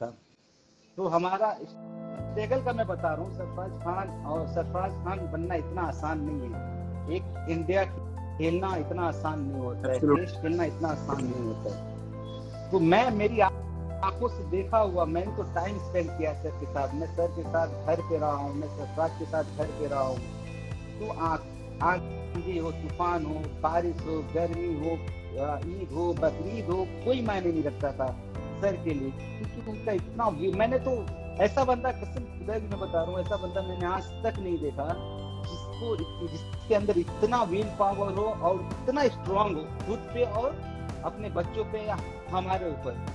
था। तो हमारा स्ट्रगल का मैं बता रहा हूँ, सरफराज खान, और सरफराज खान बनना इतना आसान नहीं है। एक इंडिया खेलना इतना आसान नहीं होता है, एब्सोल्युटली। टेस्ट खेलना इतना आसान नहीं होता है। तो मैं मेरी आंखों से देखा हुआ, मैंने तो टाइम स्पेंड किया सर के साथ, मैं सर के साथ घर पे रहा हूँ, मैं सरफराज के साथ घर पे रहा हूँ। तो आंधी हो, तूफान हो, बारिश हो, गर्मी हो, ईद हो, बकरीद हो, कोई मायने नहीं रखता था सर के लिए, क्योंकि उनका इतना मैंने तो ऐसा बंदा, कसम खुदा की मैं बता रहा हूँ, ऐसा बंदा मैंने आज तक नहीं देखा जिसको, जिसके अंदर इतना विल पावर हो और इतना स्ट्रांग हो खुद पे और अपने बच्चों पे या हमारे ऊपर।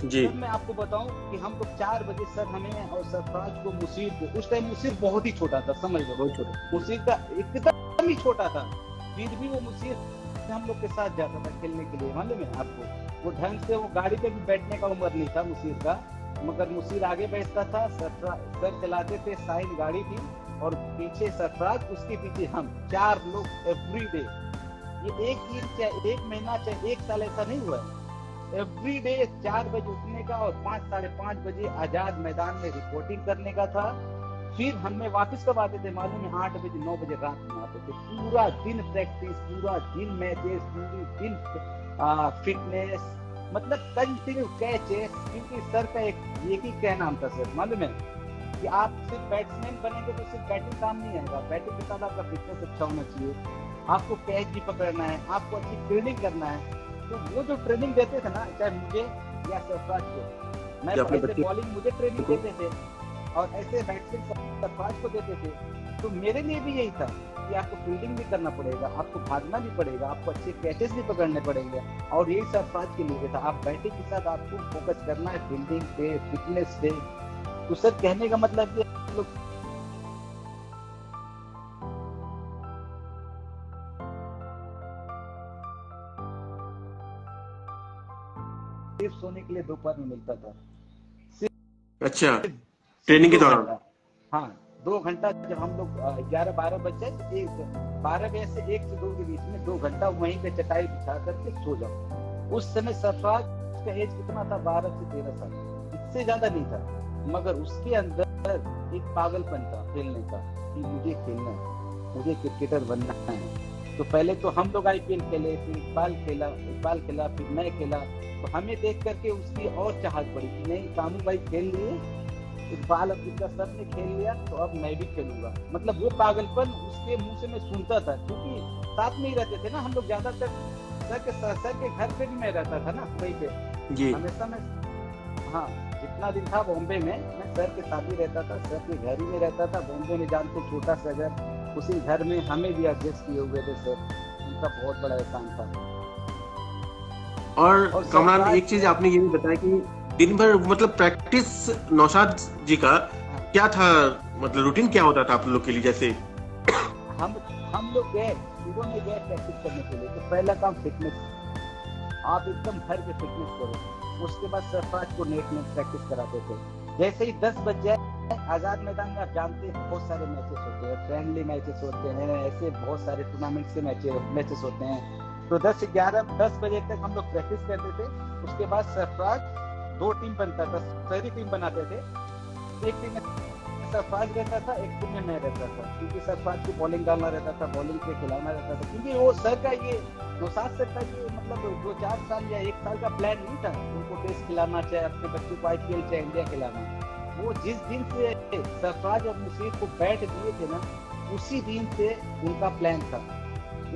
जी। सर मैं आपको बताऊं कि हम लोग 4 बजे सर हमें और सरफराज को, मुसीर को, उस टाइम मुसीर बहुत ही छोटा था, समझ लो बहुत छोटा। मुसीर का एकदम ही छोटा था, फिर भी वो मुसीर हम लोग के साथ जाता था खेलने के लिए, मालूम है आपको। वो ढंग से वो गाड़ी पे भी बैठने का उम्र नहीं था मुसीर का, मगर मुसीर आगे बैठता था, सर चलाते थे, साइन गाड़ी थी, और पीछे सरफराज, उसके पीछे हम, 4 लोग एवरी डे। ये एक दिन चाहे एक महीना चाहे एक साल ऐसा नहीं हुआ है, एवरी डे 4 बजे उठने का और 5 साढ़े 5 बजे आजाद मैदान में रिपोर्टिंग करने का था। फिर हमें वापस कब आते थे मालूम है? 8 बजे 9 बजे रात में आते थे। पूरा दिन प्रैक्टिस, पूरा दिन मैचेस, पूरी दिन फिटनेस, मतलब कंटिन्यू कैचेस। क्योंकि सर का एक ही क्या नाम था सर, मालूम है कि आप सिर्फ बैट्समैन बनेंगे तो सिर्फ बैटिंग काम नहीं आएगा, बैटिंग के साथ आपका फिटनेस अच्छा होना चाहिए, आपको कैच भी पकड़ना है, आपको अच्छी फील्डिंग करना है। तो वो जो ट्रेनिंग देते थे ना, चाहे मुझे या सरफराज को, मैं कि अपने ऐसे बच्चे बॉलिंग मुझे ट्रेनिंग को। देते थे और ऐसे बैट्समैन सरफराज को देते थे। तो मेरे लिए भी यही था कि आपको फील्डिंग भी करना पड़ेगा, आपको भागना भी पड़ेगा, आपको अच्छे कैचेस भी पकड़ने पड़ेंगे, और यही सरफराज के लिए था। आप बैटिंग के साथ आपको फोकस करना है फील्डिंग पे, फिटनेस पे। तो सर कहने का मतलब ये लोग सिर्फ सोने के लिए दोपहर में मिलता था, अच्छा। सिर्फ ट्रेनिंग के दो दौरान। घंटा हाँ, 2 घंटा जब हम लोग 11-12 बज जाए, 12 बजे से 1 से 2 के बीच में 2 घंटा वहीं पे चटाई बिछा करके सो जाओ। उस समय सरफराज का एज कितना था? 12 से 13 साल, इससे ज्यादा नहीं था, मगर उसके अंदर एक पागलपन था खेलने का, कि मुझे खेलना है, मुझे क्रिकेटर बनना है। तो पहले तो हम लोग IPL खेले, फिर इकबाल खेला, फिर मैं खेला। तो हमें देख करके उसकी और चाहत बढ़ी कि नहीं, कानू भाई खेल लिए, इकबाल अब्दुल्ला सर ने खेल लिया, तो अब मैं भी खेलूंगा। मतलब वो पागलपन उसके मुंह से मैं सुनता था, क्योंकि साथ में ही रहते थे ना हम लोग ज्यादातर। सर के घर पे भी मैं रहता था ना, वहीं पे जी। हमेशा मैं, हाँ, जितना दिन था बॉम्बे में, मैं सर के साथ ही रहता था, सर के घर ही में रहता था। बॉम्बे में जानते, छोटा सा घर, उसी घर में हमें भी एडजस्ट किए हुए थे सर, उनका बहुत बड़ा एहसान था। और और कमरान, सरफराज एक चीज आपने ये भी बताया कि दिन भर मतलब प्रैक्टिस नौशाद जी का हाँ, क्या था, मतलब रूटीन क्या होता था आप लोग के लिए? जैसे हम हम लोग गए, सुबह में गए प्रैक्टिस करने के लिए, तो पहला काम फिटनेस, आप एकदम भर के फिटनेस करो। उसके बाद सरफराज को नेट में प्रैक्टिस कराते थे। जैसे ही 10 बज जाए, आजाद मैदान में आप जानते हैं बहुत सारे मैचेस होते हैं, फ्रेंडली मैचेस होते हैं, ऐसे बहुत सारे टूर्नामेंट के मैचेस होते हैं। तो 10 से 11, 10 बजे तक हम लोग प्रैक्टिस करते थे। उसके बाद सरफराज 2 टीम बनता था, सारी टीम बनाते थे। एक टीम में सरफराज रहता था, एक टीम में मैं रहता था, क्योंकि सरफराज को बॉलिंग डालना रहता था, बॉलिंग पे खिलाना रहता था। क्योंकि वो सर का ये नौशाद सर का ये मतलब 2-4 साल या 1 साल का प्लान नहीं था उनको टेस्ट खिलाना, चाहे अपने बच्चों को IPL चाहे इंडिया खिलाना। वो जिस दिन से सरफराज और मुसीर को बैट दिए थे ना, उसी दिन से उनका प्लान था,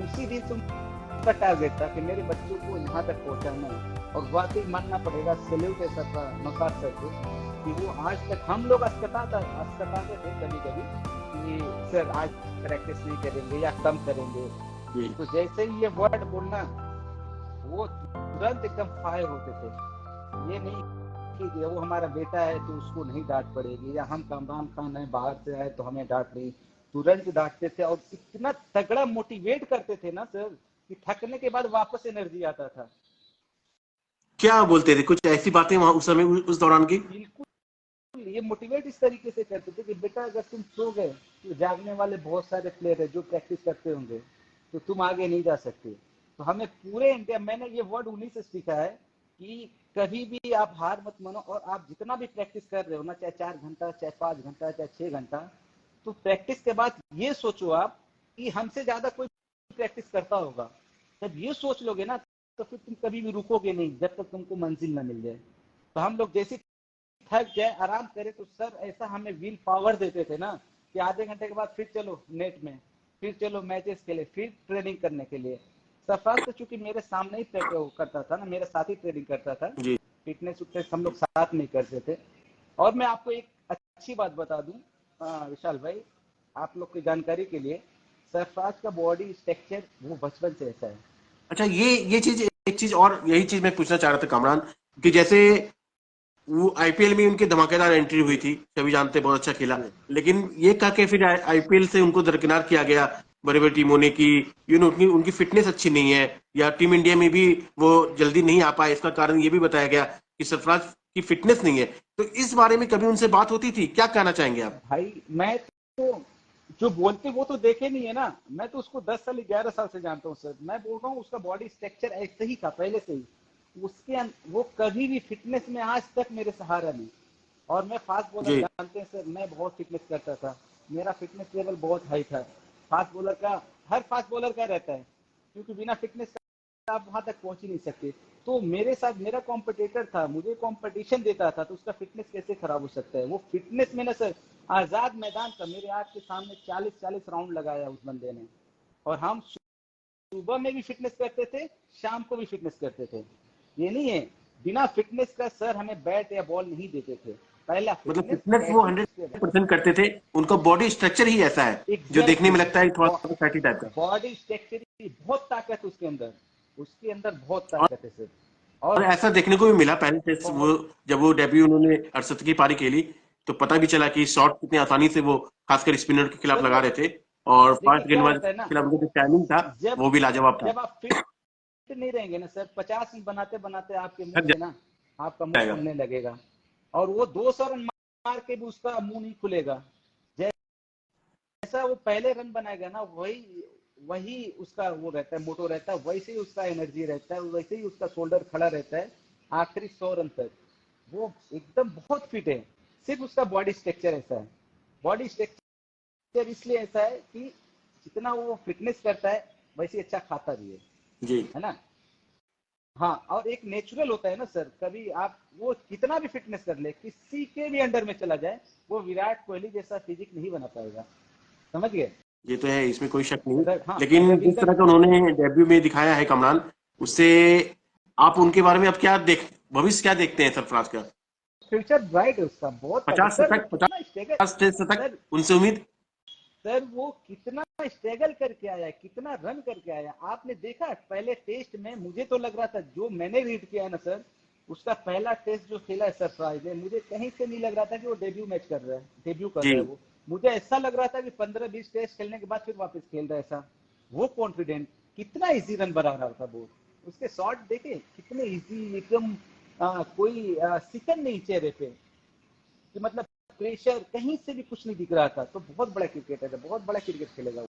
उसी दिन से उनका टारगेट था कि मेरे बच्चों को यहाँ तक पहुँचाना है। और वाकई मानना पड़ेगा, सैल्यूट है सर, नौशाद सर को, कि वो आज तक, हम लोग अस्कताते थे कभी कभी कि सर आज प्रैक्टिस नहीं करेंगे या कम करेंगे, जी। तो जैसे ही ये वर्ड बोलना, वो तुरंत एकदम फायर होते थे। ये नहीं कि वो हमारा बेटा है तो उसको नहीं डांट पड़ेगी, या हम कामरान खान है बाहर से आए तो हमें डांट नहीं, तुरंत डांटते थे। और इतना तगड़ा मोटिवेट करते थे ना सर, कि थकने के बाद वापस एनर्जी आता था। क्या बोलते थे? कुछ ऐसी बातें वहां उस समय, उस दौरान की? बिल्कुल, ये मोटिवेट इस तरीके से करते थे कि बेटा अगर तुम सो गए तो जागने वाले बहुत सारे प्लेयर है जो प्रैक्टिस करते होंगे, तो तुम आगे नहीं जा सकते। तो हमें पूरे इंडिया, मैंने ये वर्ड उन्हीं से सीखा है कि कभी भी आप हार मत मानो, और आप जितना भी प्रैक्टिस कर रहे हो ना, चाहे 4 घंटा, चाहे 5 घंटा, चाहे 6 घंटा, तो प्रैक्टिस के बाद ये सोचो आप कि हमसे ज्यादा कोई प्रैक्टिस करता होगा। जब ये सोच लोगे ना, तो फिर तुम कभी भी रुकोगे नहीं जब तक तुमको मंजिल ना मिल जाए। तो हम लोग जैसे थक जाए, आराम करे, तो सर ऐसा हमें व्हील पावर देते थे ना कि आधे घंटे के बाद फिर चलो नेट में, फिर चलो मैचेस के लिए, फिर ट्रेनिंग करने के लिए। सरफराज तो चूंकि मेरे सामने ही करता था ना, मेरे साथ ही ट्रेनिंग करता था, जी फिटनेस उटनेस हम लोग साथ में करते थे। और मैं आपको एक अच्छी बात बता दूं विशाल भाई, आप लोग की जानकारी के लिए, सरफराज का बॉडी स्ट्रक्चर वो बचपन से ऐसा है। अच्छा, ये चीज, एक चीज और, यही चीज मैं पूछना चाह रहा था कामरान, कि जैसे वो आईपीएल में उनकी धमाकेदार एंट्री हुई थी, सभी जानते हैं, बहुत अच्छा खेला, लेकिन ये कह के फिर आईपीएल से उनको दरकिनार किया गया बड़े बड़े टीमों ने कि उनकी उनकी फिटनेस अच्छी नहीं है, या टीम इंडिया में भी वो जल्दी नहीं आ पाए। इसका कारण ये भी बताया गया कि सरफराज की फिटनेस नहीं है। तो इस बारे में कभी उनसे बात होती थी? क्या कहना चाहेंगे आप? भाई मैं तो, जो बोलते वो तो देखे नहीं है ना, मैं तो उसको 10 साल 11 साल से जानता हूँ सर। मैं बोल रहा हूँ उसका बॉडी स्ट्रक्चर ऐसे ही था पहले से ही। वो कभी भी फिटनेस में आज तक मेरे सहारा नहीं। और मैं फास्ट बॉलर, जी जानते हैं सर, मैं बहुत फिटनेस करता था, मेरा फिटनेस लेवल बहुत हाई था। फास्ट बॉलर का, हर फास्ट बॉलर का रहता है, क्योंकि बिना फिटनेस का आप वहां तक पहुंच ही नहीं सकते। तो मेरे साथ मेरा कॉम्पिटिटर था, मुझे कंपटीशन देता था, तो उसका फिटनेस कैसे खराब हो सकता है? वो फिटनेस में ना सर, आजाद मैदान था, मेरे आंख के सामने 40-40 राउंड लगाया उस बंदे ने। और हम सुबह में भी फिटनेस करते थे, शाम को भी फिटनेस करते थे। ये नहीं है बिना फिटनेस का सर हमें बैट या बॉल नहीं देते थे। पहला मतलब फिटनेस, फिटनेस वो प्रैक्टिस, उसके बाद 100% करते थे। उनका बॉडी स्ट्रक्चर ही ऐसा है जो देखने एग्जैक्टली। में लगता है थोड़ा सा फैटी टाइप का। बॉडी स्ट्रक्चर की बहुत ताकत उसके अंदर, उसके अंदर बहुत और ताकत है सर। और ऐसा देखने को भी मिला पहले टेस्ट, वो बहुत, जब वो डेब्यू उन्होंने 68 की पारी खेली, तो पता भी चला कि शॉट कितनी आसानी से वो खासकर स्पिनर के खिलाफ सर लगा रहे थे। और देखिए फास्ट क्या गेंदबाज होता है के ना, खिलाफ उनका जो टाइमिंग था जब वो भी लाजवाब था। जब आप फिट नहीं रहेंगे ना सर, 50 रन बनाते बनाते आपके मुंह थक से ना, आपका मुंह जाएगा। फूलने लगेगा। और वो 200 रन मार के भी उसका मुंह नहीं खुलेगा। जैसा वो पहले रन बनाएगा ना, वही वही उसका वो रहता है, मोटो रहता है, वैसे ही उसका एनर्जी रहता है, वैसे ही उसका शोल्डर खड़ा रहता है आखिरी 100 रन तक। वो एकदम बहुत फिट है। सिर्फ उसका बॉडी स्ट्रक्चर ऐसा है। बॉडी स्ट्रक्चर इसलिए ऐसा है कि जितना वो फिटनेस करता है, वैसे अच्छा खाता भी जी है ना। हाँ, और एक नेचुरल होता है ना सर, कभी आप वो कितना भी फिटनेस कर ले, किसी के भी अंडर में चला जाए, वो विराट कोहली जैसा फिजिक नहीं बना पाएगा। समझ गए? ये तो है, इसमें कोई शक नहीं। हाँ, लेकिन जिस रविंदर, तरह का उन्होंने डेब्यू में दिखाया है कमरान, उससे आप उनके बारे में अब क्या भविष्य क्या देखते हैं सरफराज का? फ्यूचर ब्राइट है उसका, बहुत ताकत। 50 सर वो शतक, कितना स्ट्रगल, 50 टेस्ट शतक सर उनसे उम्मीद। सर वो कितना स्ट्रगल करके आया है, कितना रन करके आया। आपने देखा पहले टेस्ट में, मुझे तो लग रहा था, जो मैंने रीड किया है ना सर, उसका पहला टेस्ट जो खेला है सरप्राइज है, मुझे कहीं से नहीं लग रहा था कि वो डेब्यू मैच कर रहा है, डेब्यू कर जी रहा है वो। मुझे ऐसा लग रहा था कि 15-20 टेस्ट खेलने के बाद फिर वापस खेल रहा है ऐसा। वो कॉन्फिडेंट, कितना इजी रन बना रहा था वो। उसके शॉट देखे कितने इजी, एकदम कोई सिकन नहीं चेहरे पे, कि मतलब प्रेशर कहीं से भी कुछ नहीं दिख रहा था। तो बहुत बड़ा क्रिकेटर है, बहुत बड़ा क्रिकेट खेलेगा।